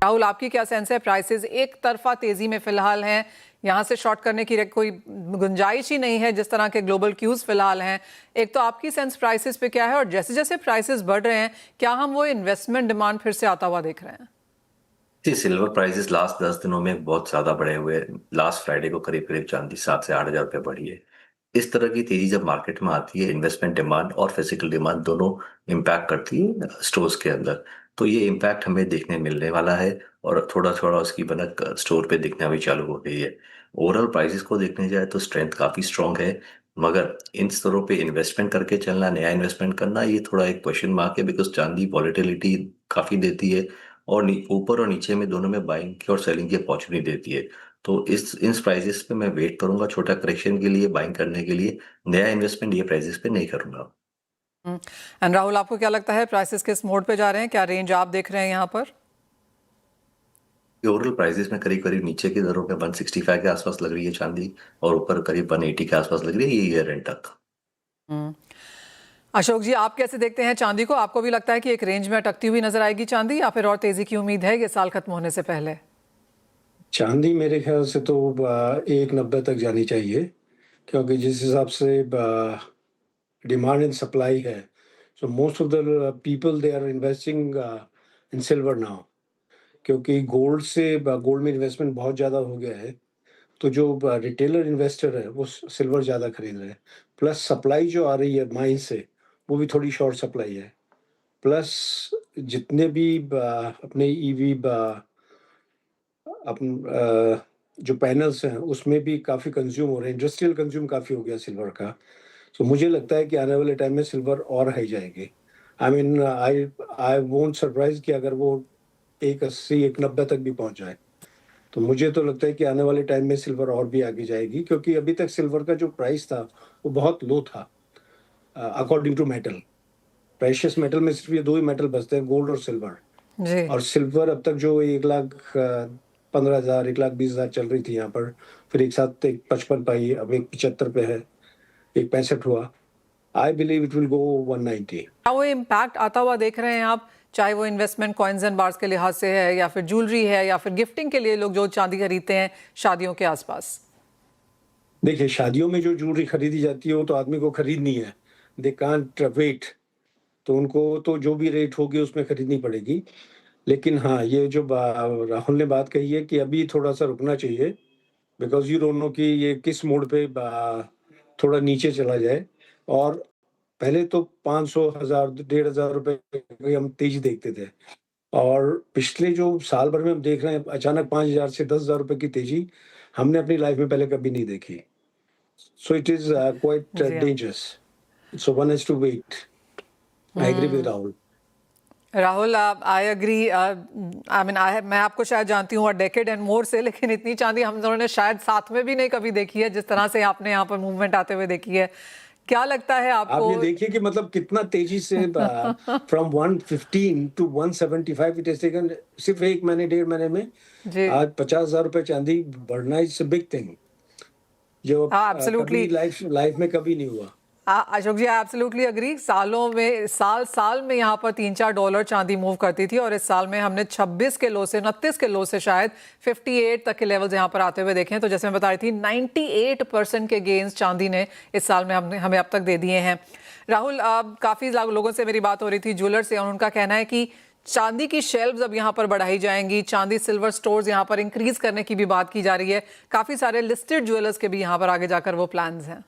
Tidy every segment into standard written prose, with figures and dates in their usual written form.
राहुल, आपकी क्या सेंस है? प्राइसेस एक तरफा तेजी में फिलहाल हैं, यहाँ से शॉर्ट करने की कोई गुंजाइश ही नहीं है जिस तरह के ग्लोबल क्यूज फिलहाल हैं। एक तो आपकी सेंस प्राइसेस पे क्या है, और जैसे जैसे प्राइसेस बढ़ रहे हैं क्या हम वो इन्वेस्टमेंट डिमांड फिर से आता हुआ देख रहे हैं? जी, सिल्वर प्राइसेस लास्ट 10 दिनों में बहुत ज्यादा बढ़े हुए हैं। लास्ट फ्राइडे को करीब करीब चांदी 7 से 8 हज़ार रुपये बढ़ी है। इस तरह की तेजी जब मार्केट में आती है, इन्वेस्टमेंट डिमांड और फिजिकल डिमांड दोनों इम्पैक्ट करती है स्टोर्स के अंदर। तो ये इम्पैक्ट हमें देखने मिलने वाला है और थोड़ा थोड़ा उसकी भनक स्टोर पे दिखना भी चालू हो गई है। ओवरऑल प्राइसेस को देखने जाए तो स्ट्रेंथ काफी स्ट्रांग है, मगर इन स्तरों पे इन्वेस्टमेंट करके चलना, नया इन्वेस्टमेंट करना, ये थोड़ा एक क्वेश्चन मार्क है, बिकॉज चांदी वॉलेटिलिटी काफी देती है और ऊपर और नीचे में दोनों में बाइंग की और सेलिंग की अपॉर्चुनिटी देती है। तो इस प्राइसेस पे मैं वेट करूंगा छोटा करेक्शन के लिए, बाइंग करने के लिए। नया इन्वेस्टमेंट ये प्राइसेस पे नहीं करूंगा। एंड राहुल, आपको क्या लगता है प्राइसेस किस मोड पे जा रहे हैं? क्या रेंज आप देख रहे हैं यहाँ पर? ओवरऑल प्राइसेस में करीब करीब नीचे की दरों पे 165 के आसपास लग रही है चांदी, और ऊपर करीब 180 के आसपास लग रही है ये ईयर एंड तक। हम्म। अशोक जी, आप कैसे देखते हैं चांदी को? आपको भी लगता है कि एक रेंज में अटकती हुई नजर आएगी चांदी, या फिर और तेजी की उम्मीद है ये साल खत्म होने से पहले? चांदी मेरे ख्याल से तो 190 तक जानी चाहिए, क्योंकि जिस हिसाब से डिमांड एंड सप्लाई है, so most of the people they are investing in silver now, क्योंकि गोल्ड में इन्वेस्टमेंट बहुत ज़्यादा हो गया है। तो जो रिटेलर इन्वेस्टर है वो सिल्वर ज़्यादा खरीद रहे हैं। प्लस सप्लाई जो आ रही है माइन से, वो भी थोड़ी शॉर्ट सप्लाई है। प्लस जितने भी अपने ईवी अपन जो पैनल्स हैं उसमें भी काफ़ी कंज्यूम हो रहे हैं, इंडस्ट्रियल कंज्यूम काफ़ी हो गया सिल्वर का। तो मुझे लगता है कि आने वाले टाइम में सिल्वर और हाई जाएगी। I mean I won't surprise कि अगर वो 180 190 तक भी पहुंच जाए। तो मुझे तो लगता है कि आने वाले टाइम में सिल्वर और भी आगे जाएगी, क्योंकि अभी तक सिल्वर का जो प्राइस था वो बहुत लो था according to metal. Precious metal में सिर्फ ये दो ही मेटल बचते हैं, गोल्ड और सिल्वर। जी। और सिल्वर अब तक जो 1,15,000 1,20,000 चल रही थी यहाँ पर, फिर एक साथ एक 55 पाई, अब एक 75 पे है, एक 65 हुआ। I believe it will go 190। क्या वो इम्पैक्ट आता हुआ देख रहे हैं आप, चाहे वो इन्वेस्टमेंट कॉइन्स एंड बार्स के लिहाज से है, या फिर ज्वेलरी है, या फिर गिफ्टिंग के लिए लोग जो चांदी खरीदते हैं शादियों के आसपास? देखिए, शादियों में जो ज्वेलरी खरीदी जाती है वो तो आदमी को खरीदनी है, दे कांट वेट। तो उनको तो जो भी रेट होगी उसमें खरीदनी पड़ेगी। लेकिन हाँ, ये जो राहुल ने बात कही है कि अभी थोड़ा सा रुकना चाहिए, बिकॉज यू डोंट नो कि ये किस मोड पे थोड़ा नीचे चला जाए। और पहले तो 500 हजार 1,500 रुपए की हम तेजी देखते थे, और पिछले जो साल भर में हम देख रहे हैं अचानक 5,000 से 10,000 रुपए की तेजी हमने अपनी लाइफ में पहले कभी नहीं देखी। सो इट इज क्वाइट जी हाँ। Dangerous, so one has to wait. I agree with Rahul. Rahul, I agree. I mean मैं आपको शायद जानती हूँ डेकेड एंड मोर से, लेकिन इतनी चांदी हम दोनों ने शायद साथ में भी नहीं कभी देखी है जिस तरह से आपने यहाँ पर मूवमेंट आते हुए देखी है। क्या लगता है आपको? आपने देखिए कि मतलब कितना तेजी से from 115 to 175 it has taken सिर्फ 1 महीने 1.5 महीने में। जी आज 50,000 रुपए चांदी बढ़ना इज अ बिग थिंग, जो हाँ, कभी एब्सोल्युटली। लाइफ में कभी नहीं हुआ। अशोक जी, एब्सोल्युटली अग्री। सालों में साल में यहाँ पर $3-4 चांदी मूव करती थी, और इस साल में हमने 26 के लो से 29 के लो से शायद 58 तक के लेवल्स यहाँ पर आते हुए देखे हैं। तो जैसे मैं बता रही थी, 98% के गेन्स चांदी ने इस साल में हमें अब तक दे दिए हैं। राहुल, काफ़ी लोगों से मेरी बात हो रही थी, ज्वेलर से, और उनका कहना है कि चांदी की शेल्व्स अब यहाँ पर बढ़ाई जाएंगी, चांदी सिल्वर स्टोर्स यहाँ पर इंक्रीज करने की भी बात की जा रही है। काफ़ी सारे लिस्टेड ज्वेलर्स के भी यहाँ पर आगे जाकर वो प्लान्स हैं।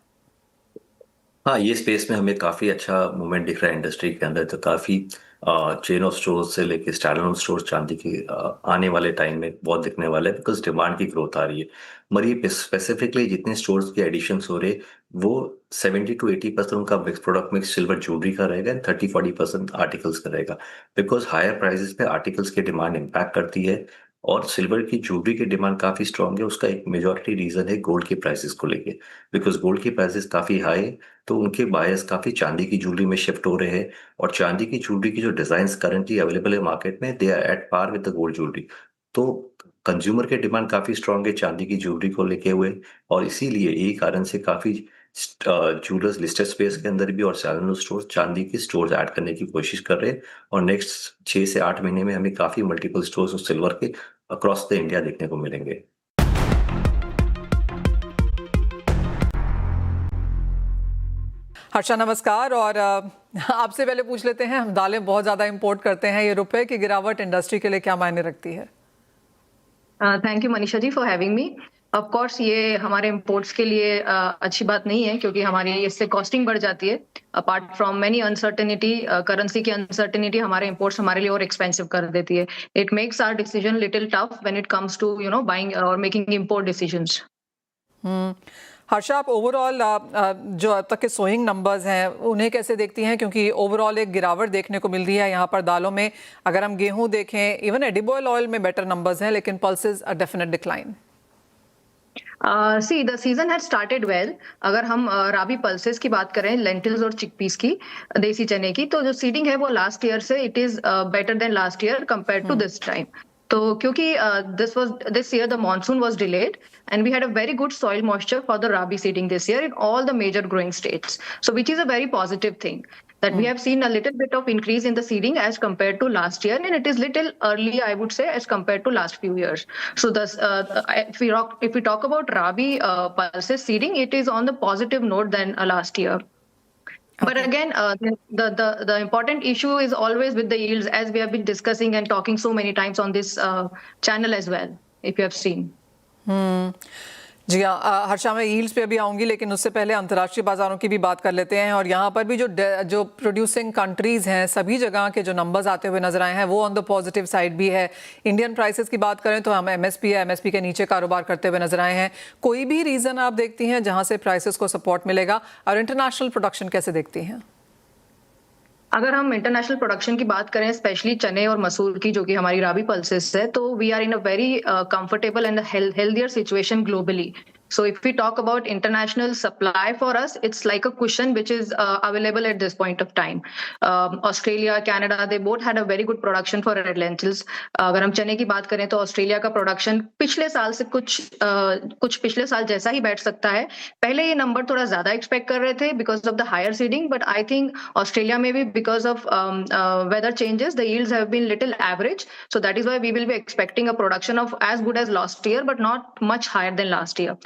हाँ, ये स्पेस में हमें काफी अच्छा मूवमेंट दिख रहा है इंडस्ट्री के अंदर। तो काफी चेन ऑफ स्टोर्स से लेके स्टैंड अलोन स्टोर्स चांदी की आने वाले टाइम में बहुत दिखने वाला है, बिकॉज डिमांड की ग्रोथ आ रही है। मगर ये स्पेसिफिकली जितने स्टोर्स के एडिशंस हो रहे, वो 70 to 80% उनका mix product mix silver jewellery का रहेगा, एंड 30-40% आर्टिकल्स का रहेगा। बिकॉज हायर प्राइसेस पे आर्टिकल्स की डिमांड इम्पैक्ट करती है, और सिल्वर की ज्वेलरी की डिमांड काफी स्ट्रांग है। उसका एक मेजॉरिटी रीजन है गोल्ड के प्राइसेस को लेके, बिकॉज गोल्ड की प्राइसेस काफी हाई है। तो उनके बायर्स काफी चांदी की ज्वेलरी में शिफ्ट हो रहे हैं, और चांदी की ज्वेलरी की जो डिजाइन करंटली अवेलेबल है मार्केट में, they are at par with the gold jewellery. तो कंज्यूमर की डिमांड काफी स्ट्रांग है चांदी की ज्वेलरी को लेके हुए, और इसीलिए यही कारण से काफी जूलर्स लिस्टेड स्पेस के अंदर भी और सैलून स्टोर चांदी के स्टोर्स ऐड करने की कोशिश कर रहे हैं और नेक्स्ट 6 से 8 महीने में हमें काफी मल्टीपल स्टोर्स और सिल्वर के अक्रॉस द इंडिया देखने को मिलेंगे। हर्षा नमस्कार। और आपसे पहले पूछ लेते हैं, हम दालें बहुत ज़्यादा इंपोर्ट करते हैं, ये रुपए की गिरावट इंडस्ट्री के लिए क्या मायने रखती है? Thank you Manisha ji for having me. Of course ये हमारे इंपोर्ट्स के लिए अच्छी बात नहीं है, क्योंकि हमारी इससे कॉस्टिंग बढ़ जाती है। Apart from many uncertainty, currency की अनसर्टेनिटी हमारे इंपोर्ट्स हमारे लिए और एक्सपेंसिव कर देती है। It makes our decision little tough when it comes to buying और मेकिंग इंपोर्ट डिसीजंस। हर्षा, आप ओवरऑल जो अब तक के सोइंग नंबर्स हैं उन्हें कैसे देखती हैं? क्योंकि ओवरऑल एक गिरावट देखने को मिल रही है यहाँ पर दालों में। अगर हम गेहूं देखें, इवन एडिबल ऑयल में बेटर नंबर्स हैं, लेकिन pulses a definite decline. See the season had started well. अगर हम राबी पल्सेस की बात करें, लेंटिल्स और चिकपीस की, देसी चने की, तो जो सीडिंग है वो लास्ट ईयर से it is better than last year compared to this time. तो क्योंकि this year the monsoon was delayed and we had a very good soil moisture for the rabi seeding this year in all the major growing states, so which is a very positive thing that we have seen a little bit of increase in the seeding as compared to last year, and it is little early, I would say, as compared to last few years. So if we talk about rabi pulses seeding, it is on the positive note than last year. But again, the important issue is always with the yields, as we have been discussing and talking so many times on this channel as well, if you have seen. जी हाँ हर्षा, मैं yields पे अभी आऊँगी, लेकिन उससे पहले अंतर्राष्ट्रीय बाजारों की भी बात कर लेते हैं। और यहाँ पर भी जो प्रोड्यूसिंग कंट्रीज़ हैं, सभी जगह के जो नंबर्स आते हुए नजर आए हैं वो ऑन द पॉजिटिव साइड भी है। इंडियन प्राइसेस की बात करें तो हम एमएसपी या एमएसपी के नीचे कारोबार करते हुए नजर आए हैं। कोई भी रीज़न आप देखती हैं जहाँ से प्राइसेस को सपोर्ट मिलेगा? और इंटरनेशनल प्रोडक्शन कैसे देखती हैं? अगर हम इंटरनेशनल प्रोडक्शन की बात करें, स्पेशली चने और मसूर की, जो कि हमारी राबी पल्सेस है, तो we are in a very comfortable and healthier situation globally. So if we talk about international supply for us, it's like a cushion which is available at this point of time. Australia, Canada, they both had a very good production for red lentils. अगर हम चने की बात करें तो Australia का production पिछले साल से कुछ पिछले साल जैसा ही बैठ सकता है। पहले ये नंबर थोड़ा ज्यादा एक्सपेक्ट कर रहे थे because of the higher seeding, but I think Australia में भी because of weather changes, the yields have been little average. So that is why we will be expecting a production of as good as last year, but not much higher than last year.